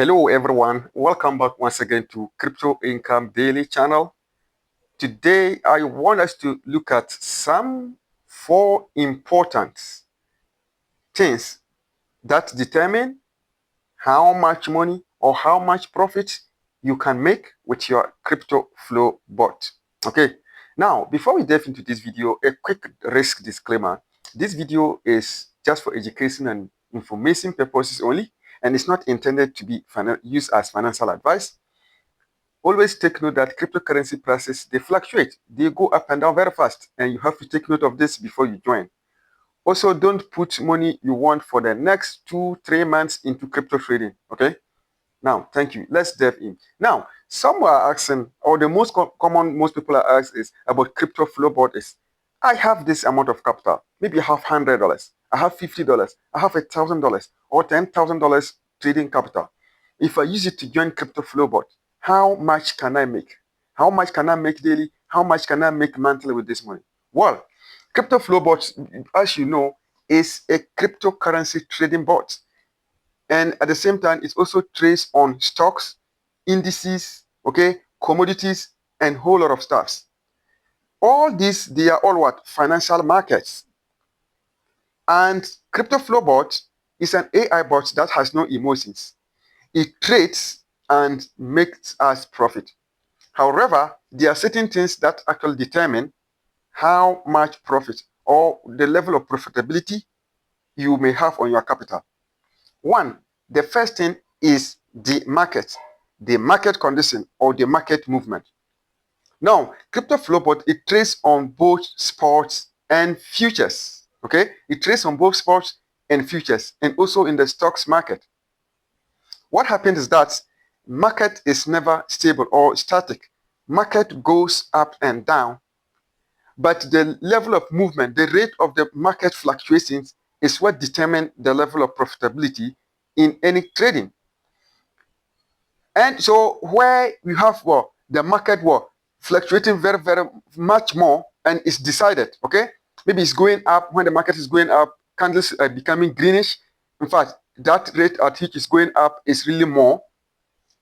Hello everyone, welcome back once again to Crypto Income Daily channel. Today I want us to look at some 4 important things that determine how much money or how much profit you can make with your crypto flow bot. Okay, now before we dive into this video, a quick risk disclaimer. This video is just for education and information purposes only, and it's not intended to be used as financial advice. Always take note that cryptocurrency prices, they fluctuate. They go up and down very fast, and you have to take note of this before you join. Also, don't put money you want for the next 2-3 months into crypto trading, okay? Now, thank you. Let's dive in. Now, some are asking, or the most common most people are asked is about crypto flow bot is, I have this amount of capital. Maybe I have $100, I have $50, I have $1,000 or $10,000 trading capital. If I use it to join crypto flow bot, how much can I make? How much can I make daily? How much can I make monthly with this money? Well, crypto flow bot, as you know, is a cryptocurrency trading bot. And at the same time, it also trades on stocks, indices, okay, commodities, and whole lot of stuffs. All these, they are all what? Financial markets. And crypto flow bot is an AI bot that has no emotions. It trades and makes us profit. However, there are certain things that actually determine how much profit or the level of profitability you may have on your capital. One, the first thing is the market condition or the market movement. Now, crypto flow bot, it trades on both spots and futures. Okay, it trades on both spots and futures, and also in the stocks market. What happens is that market is never stable or static. Market goes up and down, but the level of movement, the rate of the market fluctuations is what determines the level of profitability in any trading. And so where you have the market fluctuating very, very much more, and it's decided, okay? Maybe it's going up. When the market is going up, candles are becoming greenish. In fact, that rate at which it's going up is really more.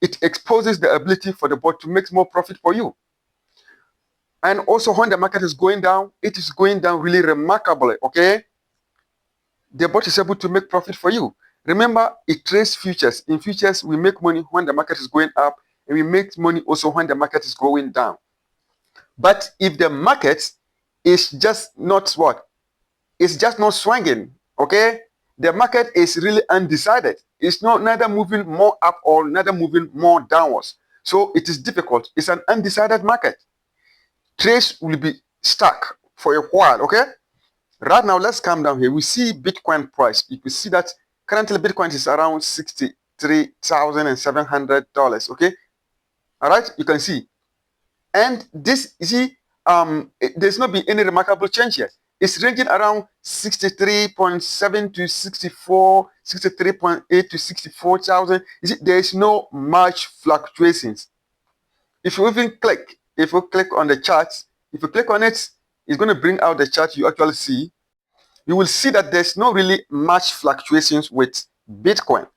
It exposes the ability for the bot to make more profit for you. And also when the market is going down, it is going down really remarkably, okay? The bot is able to make profit for you. Remember, it trades futures. In futures, we make money when the market is going up, and we make money also when the market is going down. But if the market is just not what? It's just not swinging, okay? The market is really undecided. It's not neither moving more up or neither moving more downwards. So it is difficult. It's an undecided market. Trades will be stuck for a while, okay? Right now, let's come down here. We see Bitcoin price. You can see that currently Bitcoin is around $63,700, okay? All right, you can see. And this, you see, there's not been any remarkable change here. It's ranging around 63.7 to 64, 63.8 to 64,000. You see, there's no much fluctuations. If you even click, if you click on the charts, if you click on it, it's going to bring out the chart you actually see. You will see that there's no really much fluctuations with Bitcoin.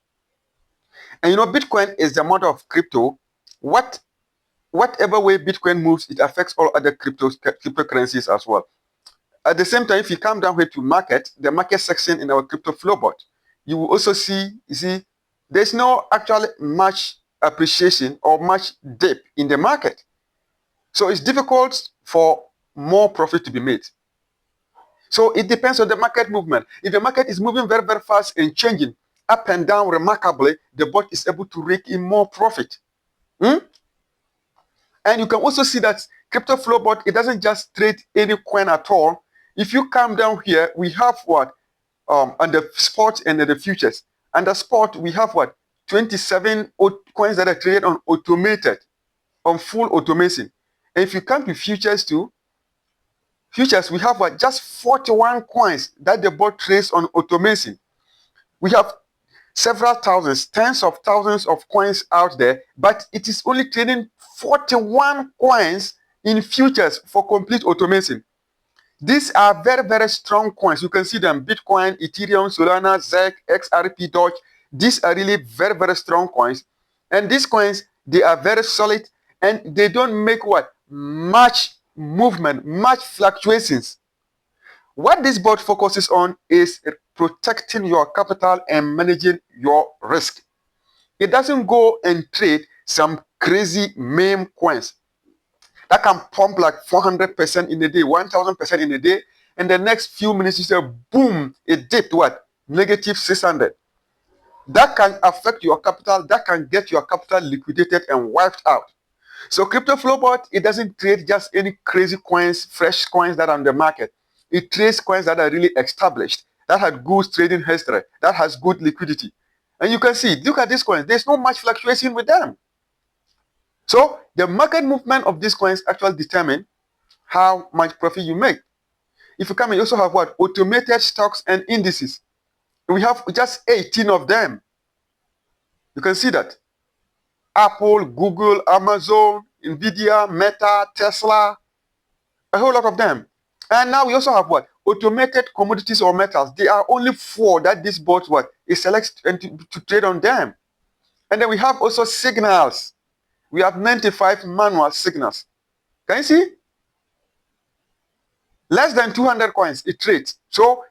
And you know, Bitcoin is the model of crypto. Whatever way Bitcoin moves, it affects all other cryptocurrencies as well. At the same time, if you come down here to market, the market section in our crypto flow bot, you will also see, you see, there's no actually much appreciation or much dip in the market. So it's difficult for more profit to be made. So it depends on the market movement. If the market is moving very, very fast and changing up and down remarkably, the bot is able to rake in more profit. And you can also see that crypto flow bot, it doesn't just trade any coin at all. If you come down here, we have what? On the spot and the futures. And the spot, we have what? 27 coins that are traded on automated, on full automation. And if you come to futures too, futures, we have what? Just 41 coins that the bot trades on automation. We have several thousands, tens of thousands of coins out there, but it is only trading 41 coins in futures for complete automation. These are very, very strong coins. You can see them: Bitcoin, Ethereum, Solana, ZEC, XRP, Doge. These are really very, very strong coins. And these coins, they are very solid and they don't make what? Much movement, much fluctuations. What this bot focuses on is protecting your capital and managing your risk. It doesn't go and trade some crazy meme coins that can pump like 400% in a day, 1000% in a day, and the next few minutes you say, boom, it dipped what? Negative 600. That can affect your capital, that can get your capital liquidated and wiped out. So crypto flow bot, it doesn't trade just any crazy coins, fresh coins that are on the market. It trades coins that are really established, that have good trading history, that has good liquidity. And you can see, look at these coins, there's not much fluctuation with them. So the market movement of these coins actually determine how much profit you make. If you come in, you also have what? Automated stocks and indices. We have just 18 of them. You can see that. Apple, Google, Amazon, Nvidia, Meta, Tesla, a whole lot of them. And now we also have what? Automated commodities or metals. There are only 4 that this bot what? It selects to trade on them. And then we have also signals. We have 95 manual signals. Can you see? Less than 200 coins it trades. So,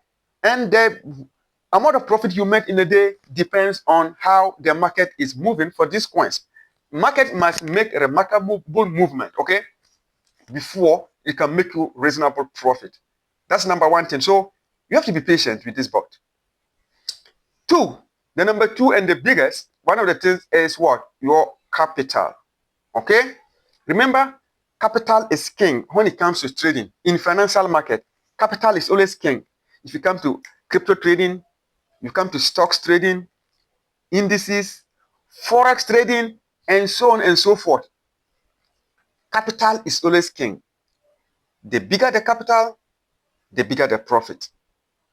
and the amount of profit you make in a day depends on how the market is moving for these coins. Market must make a remarkable movement, okay, before it can make you reasonable profit. That's number 1 thing. So you have to be patient with this bot. 2, the number 2 and the biggest, one of the things is what? Your capital. Okay? Remember, capital is king when it comes to trading. In financial market, capital is always king. If you come to crypto trading, you come to stocks trading, indices, forex trading, and so on and so forth. Capital is always king. The bigger the capital, the bigger the profit.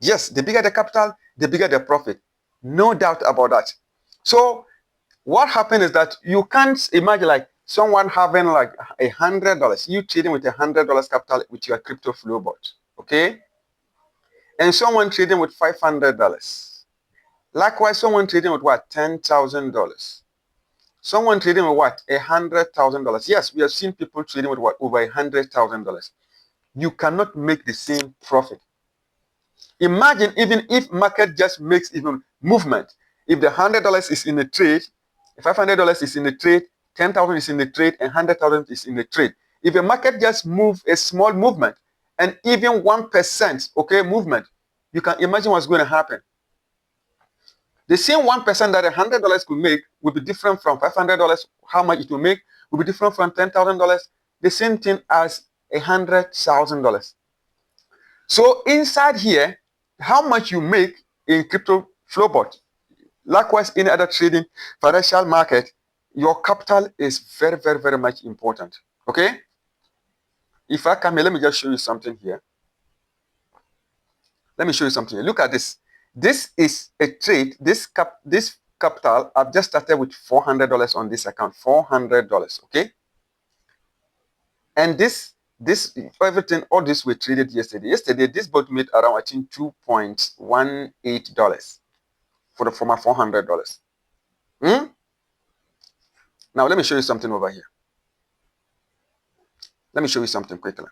Yes, the bigger the capital, the bigger the profit. No doubt about that. So what happened is that you can't imagine like someone having like $100, you trading with $100 capital with your crypto flow bot, okay? And someone trading with $500. Likewise, someone trading with what? $10,000. Someone trading with what? $100,000. Yes, we have seen people trading with what? Over $100,000. You cannot make the same profit. Imagine even if market just makes even movement. If the $100 is in a trade, $500 is in the trade, 10,000 is in the trade, and 100,000 is in the trade. If the market just move a small movement, and even 1%, okay, movement, you can imagine what's going to happen. The same 1% that $100 could make will be different from $500. How much it will make will be different from $10,000. The same thing as $100,000. So inside here, how much you make in crypto flow bot, likewise in other trading financial market, your capital is very, very, very much important. Okay? If I come here, let me just show you something here. Let me show you something here. Look at this. This is a trade. This capital, I've just started with $400 on this account. $400. Okay? And this everything, all this we traded yesterday. Yesterday, this bot made around, I think, $2.18 for my $400. Now, let me show you something over here. Let me show you something quickly.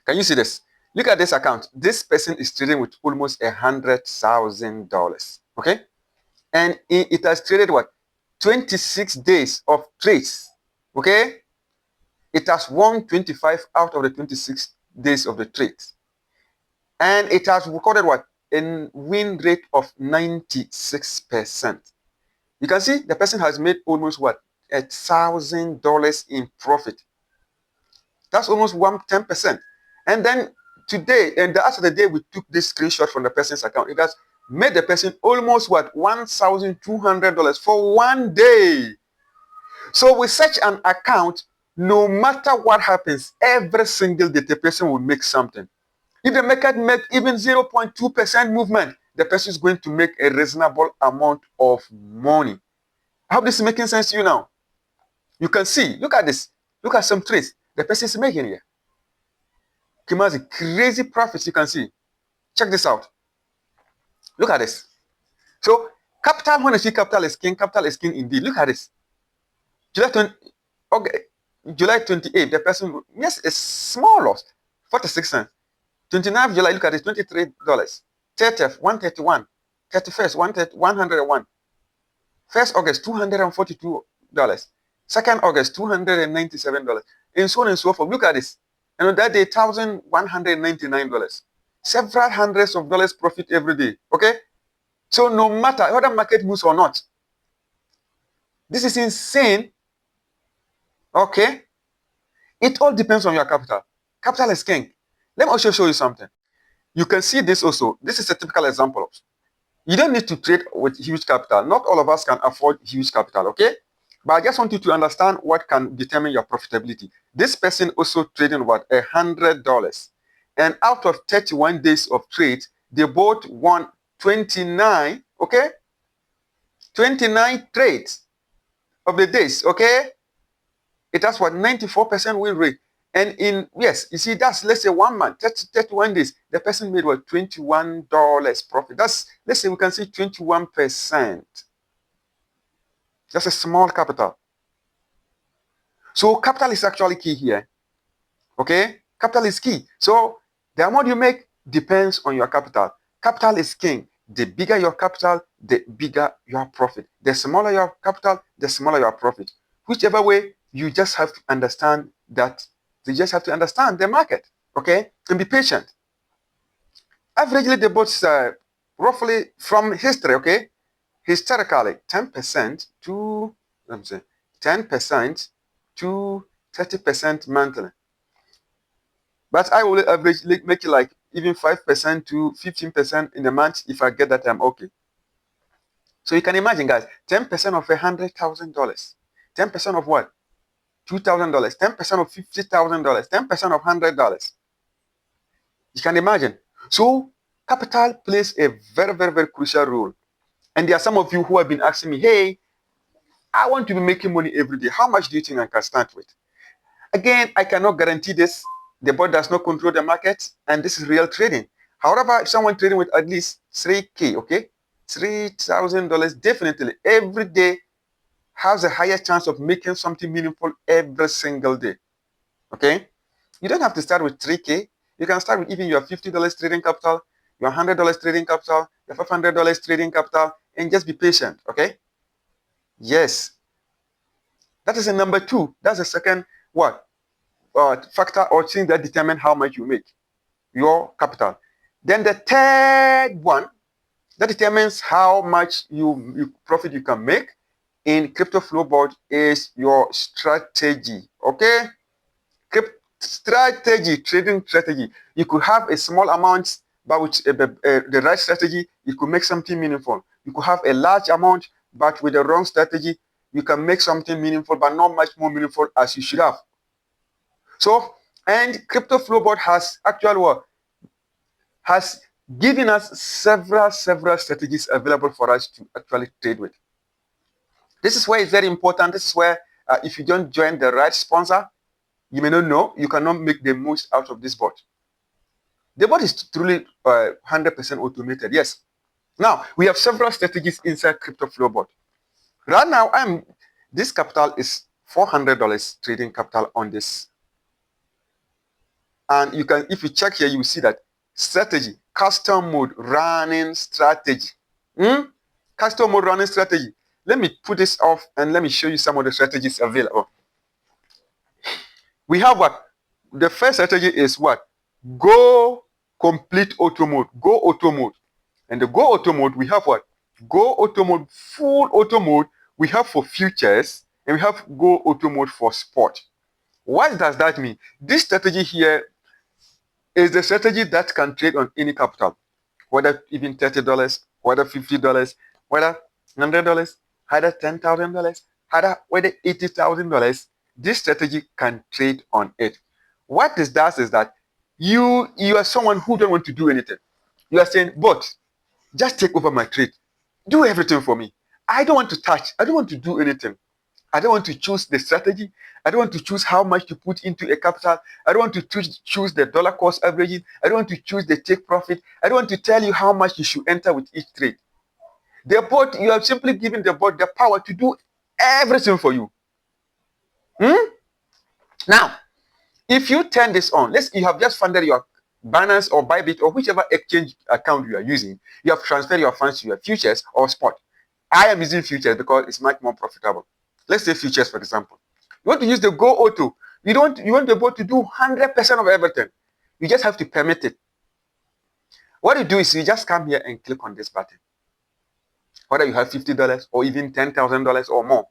Can you see this? Look at this account. This person is trading with almost $100,000. Okay? And it has traded what? 26 days of trades. Okay? It has won 25 out of the 26 days of the trades. And it has recorded what? A win rate of 96%. You can see the person has made almost what? $1,000 in profit. That's almost 10%. And then today, and after the day we took this screenshot from the person's account, it has made the person almost what? $1,200 for one day. So with such an account, no matter what happens, every single day the person will make something. If the market make even 0.2% movement, the person is going to make a reasonable amount of money. I hope this is making sense to you now. You can see, look at this. Look at some trades the person is making here. Kimazi, crazy profits you can see. Check this out. Look at this. So Capital, when I see capital is king indeed. Look at this. July 20, okay, July 28th, the person, yes, a small loss, 46 cents. 29th July, look at it, $23. 30th, 131. 31st, 101. 1st August, $242. 2nd August, $297. And so on and so forth. Look at this. And on that day, $1,199. Several hundreds of dollars profit every day. Okay? So no matter whether market moves or not, this is insane. Okay? It all depends on your capital. Capital is king. Let me also show you something. You can see this also. This is a typical example. You don't need to trade with huge capital. Not all of us can afford huge capital, okay? But I just want you to understand what can determine your profitability. This person also trading about $100. And out of 31 days of trade, they both won 29, okay? 29 trades of the days, okay? It has what, 94% win rate. And in, yes, you see, that's, let's say 1 month, 31 days, the person made what, $21 profit. That's, let's say we can see 21%. That's a small capital. So capital is actually key here. Okay? Capital is key. So the amount you make depends on your capital. Capital is king. The bigger your capital, the bigger your profit. The smaller your capital, the smaller your profit. Whichever way, you just have to understand that. You just have to understand the market, okay? And be patient. Averagely, the boats roughly from history, okay? Historically, 10% to, let me say, 10% to 30% monthly. But I will average make it like even 5% to 15% in a month. If I get that, I'm okay. So you can imagine, guys, 10% of $100,000. 10% of what? $2,000. 10% of $50,000. 10% of $100. You can imagine. So capital plays a very, very, very crucial role. And there are some of you who have been asking me, hey, I want to be making money every day. How much do you think I can start with? Again, I cannot guarantee this. The board does not control the market, and this is real trading. However, if someone trading with at least 3K, okay, $3,000 definitely every day has a higher chance of making something meaningful every single day. Okay? You don't have to start with 3K. You can start with even your $50 trading capital, your $100 trading capital, your $500 trading capital, and just be patient. Okay? Yes. That is a number two. That's the second what? Factor or thing that determine how much you make, your capital. Then the third one that determines how much you profit you can make in crypto flow board is your strategy. Okay? Strategy, trading strategy. You could have a small amount, but with the right strategy, you could make something meaningful. You could have a large amount, but with the wrong strategy, you can make something meaningful, but not much more meaningful as you should have. So, and crypto flow board has actually has given us several strategies available for us to actually trade with. This is where it's very important. This is where if you don't join the right sponsor, you may not know, you cannot make the most out of this bot. The bot is truly 100% automated, yes. Now, we have several strategies inside crypto flow bot. Right now, this capital is $400 trading capital on this. And you can, if you check here, you will see that strategy, custom mode running strategy. Custom mode running strategy. Let me put this off and let me show you some of the strategies available. We have what? The first strategy is what? Go complete auto mode. Go auto mode. And the go auto mode, we have what? Go auto mode, full auto mode, we have for futures, and we have go auto mode for spot. What does that mean? This strategy here is the strategy that can trade on any capital, whether even $30, whether $50, whether $100, whether $10,000, whether $80,000. This strategy can trade on it. What this does is that you are someone who don't want to do anything. You are saying, but just take over my trade. Do everything for me. I don't want to touch. I don't want to do anything. I don't want to choose the strategy. I don't want to choose how much to put into a capital. I don't want to choose the dollar cost averaging. I don't want to choose the take profit. I don't want to tell you how much you should enter with each trade. The bot, you are simply giving the bot the power to do everything for you. Now, if you turn this on, you have just funded your Binance or Bybit or whichever exchange account you are using. You have transferred your funds to your futures or spot. I am using futures because it's much more profitable. Let's say futures, for example. You want to use the Go Auto. You want the bot to do 100% of everything. You just have to permit it. What you do is you just come here and click on this button. Whether you have $50 or even $10,000 or more.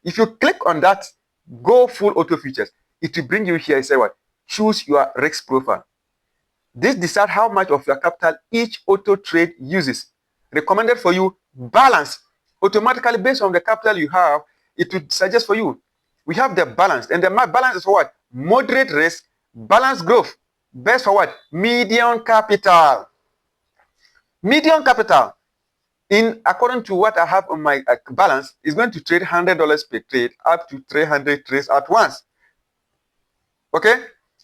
If you click on that Go Full Auto Futures, it will bring you here and say what? Choose your risk profile. This decides how much of your capital each auto trade uses. Recommended for you, balance. Automatically based on the capital you have, it will suggest for you. We have the balance. And the balance is for what? Moderate risk, balanced growth. Best for what? Medium capital. Medium capital, according to what I have on my balance, is going to trade $100 per trade up to 300 trades at once. Okay?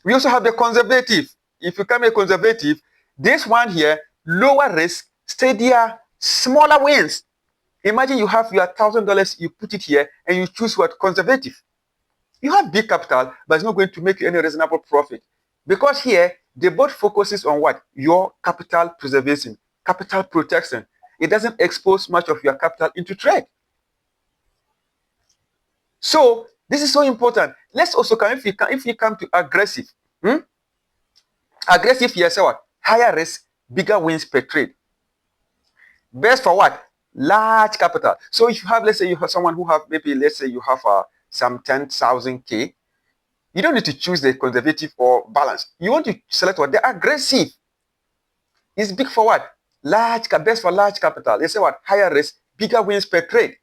We also have the conservative. If you come a conservative, this one here, lower risk, steadier, smaller wins. Imagine you have your $1,000, you put it here, and you choose what? Conservative. You have big capital, but it's not going to make you any reasonable profit. Because here, the board focuses on what? Your capital preservation, capital protection. It doesn't expose much of your capital into trade. So, this is so important. Let's also come, if you come to aggressive. Aggressive here, say what? Higher risk, bigger wins per trade. Best for what? Large capital. So if you have, let's say you have someone who have, maybe let's say you have some 10,000K, you don't need to choose the conservative or balance. You want to select what? The aggressive. Is big for what? Best for large capital. They say what? Higher risk, bigger wins per trade.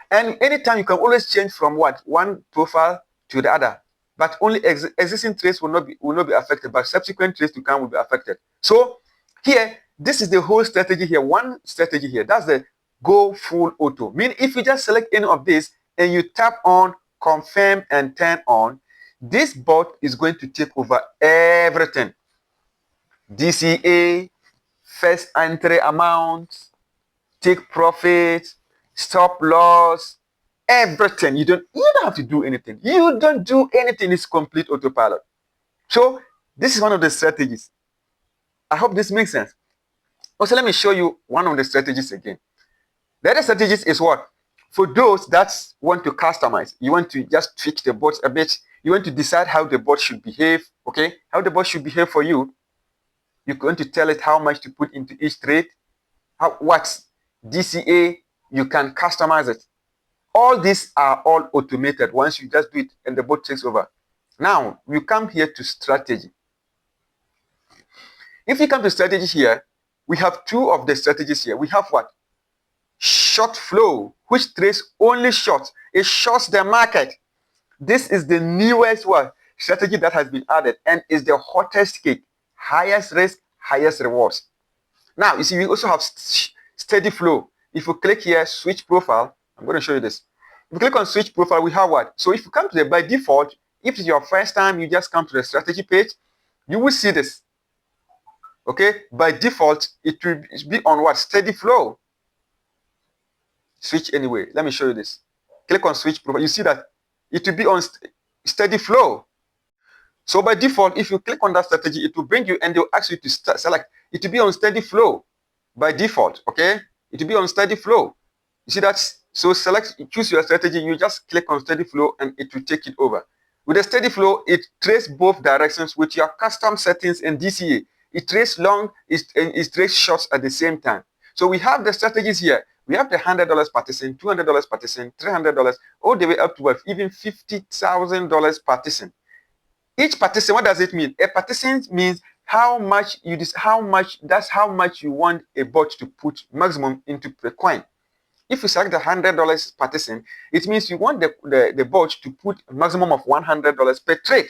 And anytime you can always change from what? One profile to the other. But only existing trades will not be affected, but subsequent trades to come will be affected. So here, this is the whole strategy here. One strategy here. That's the Go Full Auto. Meaning if you just select any of this and you tap on, confirm, and turn on, this bot is going to take over everything. DCA, first entry amount, take profit, stop loss, everything. You don't have to do anything. You don't do anything. It's complete autopilot. So this is one of the strategies. I hope this makes sense. Also, let me show you one of the strategies again. The other strategies is what? For those that want to customize, you want to just tweak the bot a bit. You want to decide how the bot should behave, okay? How the bot should behave for you. You're going to tell it how much to put into each trade, what DCA, you can customize it. All these are all automated. Once you just do it and the bot takes over. Now, you come here to strategy. If you come to strategy here, we have two of the strategies here. We have what? Short flow, which trades only short. It shorts the market. This is the newest one strategy that has been added and is the hottest cake. Highest risk, highest rewards. Now, you see, we also have steady flow. If you click here, switch profile, I'm going to show you this. If you click on switch profile, we have what? So if you come to the by default, if it's your first time, you just come to the strategy page, you will see this. Okay, by default, it will be on what? Steady flow. Switch anyway. Let me show you this. Click on switch profile. You see that it will be on steady flow. So by default, if you click on that strategy, it will bring you and they'll ask you to select. It will be on steady flow by default. Okay, it will be on steady flow. You see that? So choose your strategy. You just click on steady flow and it will take it over. With the steady flow, it trades both directions with your custom settings and DCA. It trades long, it trades shorts at the same time. So we have the strategies here. We have the $100 partition, $200 partition, $300, all the way up to even $50,000 partition. Each partition, what does it mean? A partition means how much you want a bot to put maximum into per coin. If you select the $100 partition, it means you want the bot to put a maximum of $100 per trade.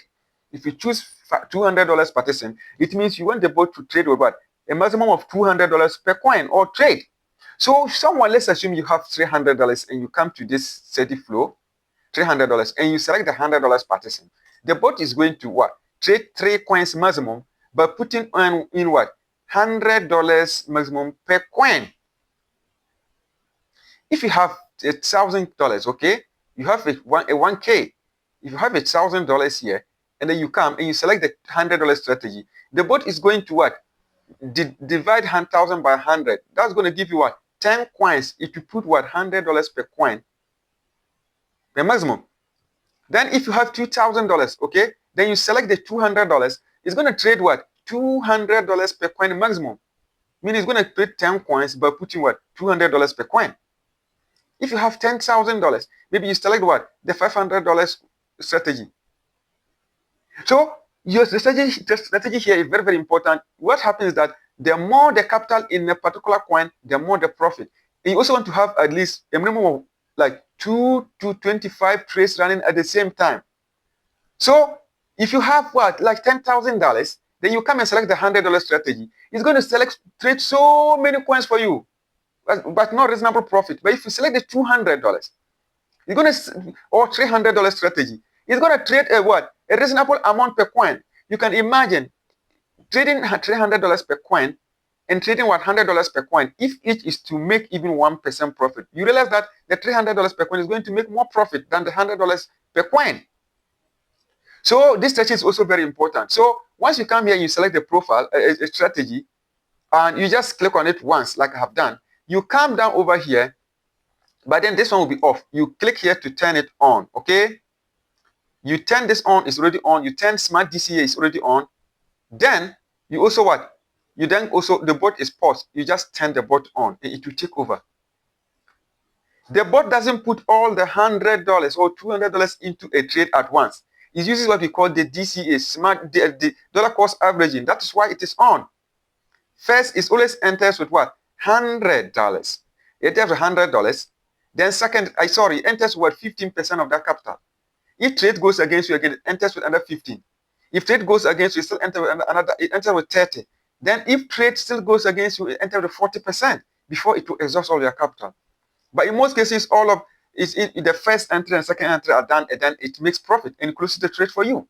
If you choose $200 partition, it means you want the bot to trade with what? A maximum of $200 per coin or trade. So let's assume you have $300 and you come to this steady flow, $300, and you select the $100 partition. The bot is going to what? Trade 3 coins maximum, but putting in what? $100 maximum per coin. if you have $1,000, okay, you have a 1K. If you have $1,000 here, and then you come and you select the $100 strategy, the bot is going to what? Divide 1,000 by 100. That's going to give you what? 10 coins. If you put what? $100 per coin, the maximum. Then if you have $2,000, okay, then you select the $200. It's going to trade what? $200 per coin maximum. Meaning it's going to trade 10 coins by putting what? $200 per coin. If you have $10,000, maybe you select what? The $500 strategy. So your strategy here is very, very important. What happens is that the more the capital in a particular coin, the more the profit. And you also want to have at least a minimum of like 2 to 25 trades running at the same time. So if you have what, like $10,000, then you come and select the $100 strategy. It's going to trade so many coins for you, but not reasonable profit. But if you select the $200, you're going to, or $300 strategy, it's going to trade a what? A reasonable amount per coin. You can imagine trading $300 per coin and trading what? $100 per coin. If each is to make even 1% profit, you realize that the $300 per coin is going to make more profit than the $100 per coin. So this strategy is also very important. So once you come here, you select the profile, a strategy, and you just click on it once, like I have done. You come down over here, but then this one will be off. You click here to turn it on, okay? You turn this on, it's already on. You turn Smart DCA, it's already on. Then you also what? You then also, the bot is paused. You just turn the bot on and it will take over. The bot doesn't put all the $100 or $200 into a trade at once. It uses what we call the DCA, the dollar cost averaging. That is why it is on. First, it always enters with what? $100. It enters with $100. Then second, enters with 15% of that capital. If trade goes against you again, it enters with another 15. If trade goes against you, it still enters with another, it enters with 30. Then if trade still goes against you, it enters with 40% before it will exhaust all your capital. But in most cases, all of the first entry and second entry are done, and then it makes profit and closes the trade for you.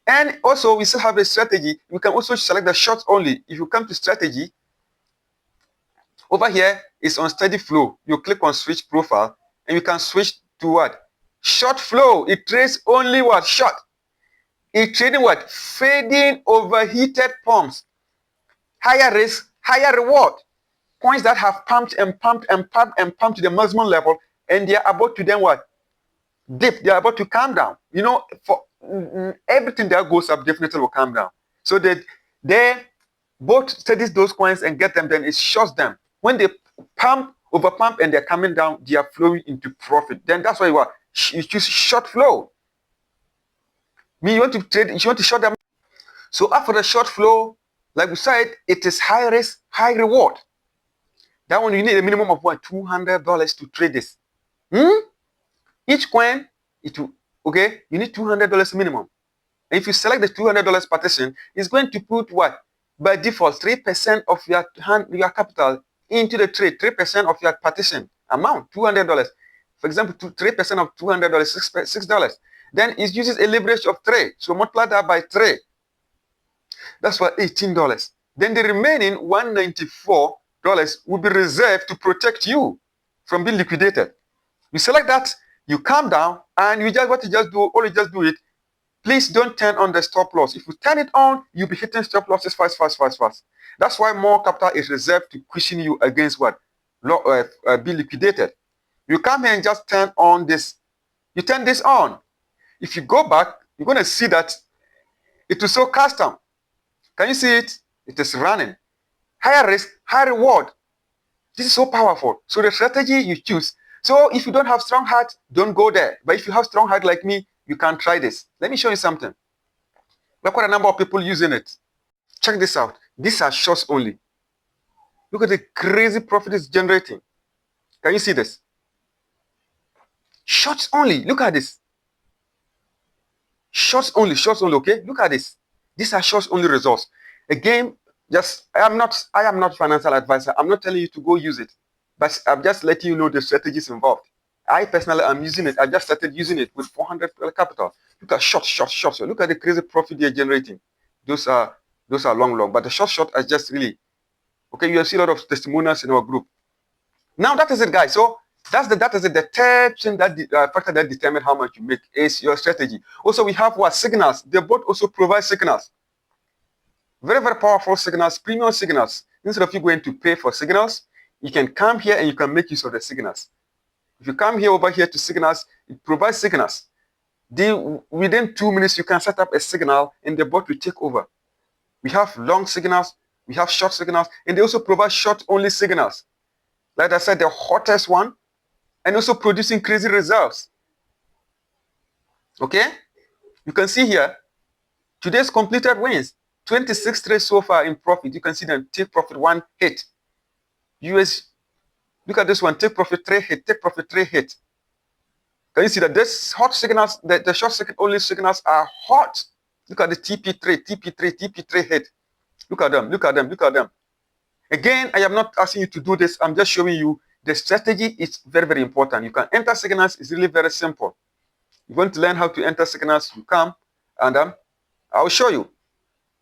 And also, we still have a strategy. We can also select the shorts only. If you come to strategy, over here is on steady flow. You click on switch profile, and you can switch to what? Short flow. It trades only what? Short. It trading what? Fading overheated pumps. Higher risk, higher reward. Coins that have pumped and pumped and pumped and pumped to the maximum level, and they are about to then what? Dip. They are about to calm down. You know, for everything that goes up definitely will calm down. So they both studies those coins and get them, then it shorts them. When they over pump and they're coming down, they are flowing into profit. Then that's why you choose short flow. You want to trade, you want to short them. So after the short flow, like we said, it is high risk, high reward. That one you need a minimum of what? $200 to trade this. Each coin, okay, you need $200 minimum. And if you select the $200 partition, it's going to put what? By default, 3% of your capital into the trade, 3% of your partition amount, $200. For example, 3% of $200, $6. Then it uses a leverage of 3. So multiply that by 3. That's what $18. Then the remaining $194 will be reserved to protect you from being liquidated. You select that, you calm down, and you just do it. Please don't turn on the stop loss. If you turn it on, you'll be hitting stop losses fast. That's why more capital is reserved to cushion you against what? Be liquidated. You come here and just turn on this. You turn this on. If you go back, you're going to see that it will show custom. Can you see it? It is running. Higher risk, high reward. This is so powerful. So the strategy you choose. So if you don't have strong heart, don't go there. But if you have strong heart like me, you can try this. Let me show you something. Look at the number of people using it. Check this out. These are shorts only. Look at the crazy profit it's generating. Can you see this? Shorts only. Look at this. Shorts only, okay? Look at this. These are shorts only results. Again, I am not financial advisor. I'm not telling you to go use it. But I'm just letting you know the strategies involved. I personally am using it. I just started using it with $400 capital. Look at short. Look at the crazy profit they're generating. Those are long. But the short are just really, okay, you see a lot of testimonials in our group. Now that is it, guys. So that is it. The third thing that factor that determines how much you make is your strategy. Also, we have what signals. The bot also provides signals. Very, very powerful signals, premium signals. Instead of you going to pay for signals, you can come here and you can make use of the signals. If you come here over here to signals, it provides signals. Within 2 minutes, you can set up a signal and the bot will take over. We have long signals, we have short signals, and they also provide short-only signals. Like I said, the hottest one, and also producing crazy results. Okay? You can see here, today's completed wins. 26 trades so far in profit. You can see them take profit 1 hit. US, look at this one, take profit 3 hit, take profit 3 hit. Can you see that this hot signals, the short circuit only signals are hot? Look at the TP3, TP3, TP3 hit. Look at them, look at them, look at them. Again, I am not asking you to do this. I'm just showing you the strategy is very, very important. You can enter signals. It's really very simple. You want to learn how to enter signals, you come and I'll show you.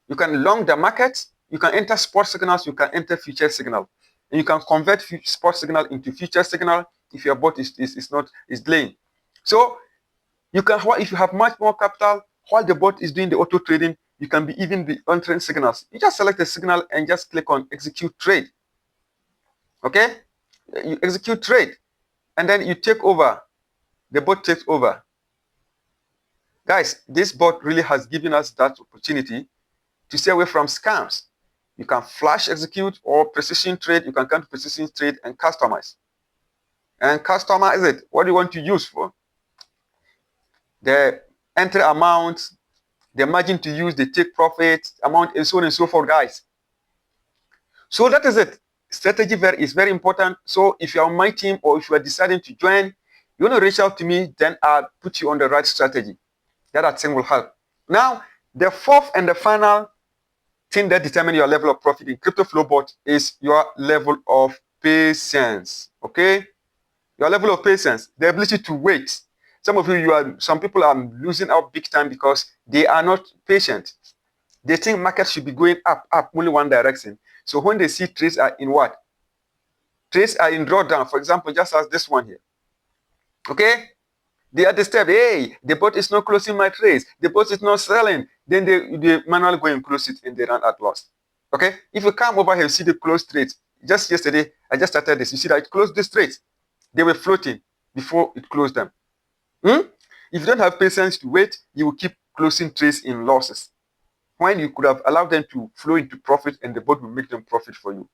You can long the market. You can enter spot signals. You can enter future signal. And you can convert spot signal into future signal if your bot is delaying. So you can, if you have much more capital, while the bot is doing the auto trading, you can even be entering signals. You just select the signal and just click on execute trade. Okay? You execute trade. And then you take over. The bot takes over. Guys, this bot really has given us that opportunity to stay away from scams. You can flash execute or precision trade. You can come to precision trade and customize. And customize it. What do you want to use for? The entry amount, the margin to use, the take profit amount, and so on and so forth, guys. So that is it. Strategy is very important. So if you're on my team or if you are deciding to join, you want to reach out to me, then I'll put you on the right strategy. That I think will help. Now, the fourth and the final thing that determines your level of profit in crypto flow bot is your level of patience. Okay? Your level of patience, the ability to wait. Some people are losing out big time because they are not patient. They think market should be going up, only one direction. So when they see trades are in what? Trades are in drawdown. For example, just as this one here. Okay? They are disturbed. Hey, the bot is not closing my trades. The bot is not selling. Then they manually go and close it and they run at loss. Okay? If you come over here, see the closed trades. Just yesterday, I just started this. You see that it closed these trades. They were floating before it closed them. If you don't have patience to wait, you will keep closing trades in losses. When you could have allowed them to flow into profit and the bot will make them profit for you.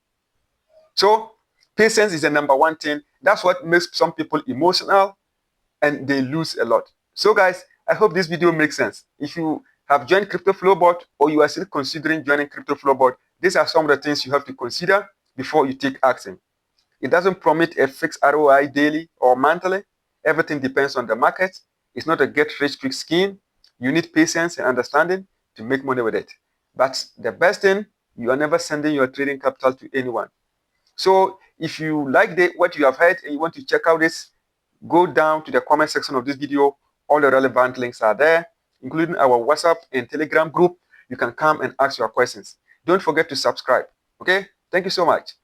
So, patience is the #1 thing. That's what makes some people emotional and they lose a lot. So guys, I hope this video makes sense. If you have joined Crypto Flowbot or you are still considering joining Crypto Flowbot, these are some of the things you have to consider before you take action. It doesn't promise a fixed ROI daily or monthly. Everything depends on the market. It's not a get-rich-quick scheme. You need patience and understanding to make money with it. But the best thing, you are never sending your trading capital to anyone. So if you like what you have heard and you want to check out this, go down to the comment section of this video. All the relevant links are there, including our WhatsApp and Telegram group. You can come and ask your questions. Don't forget to subscribe. Okay? Thank you so much.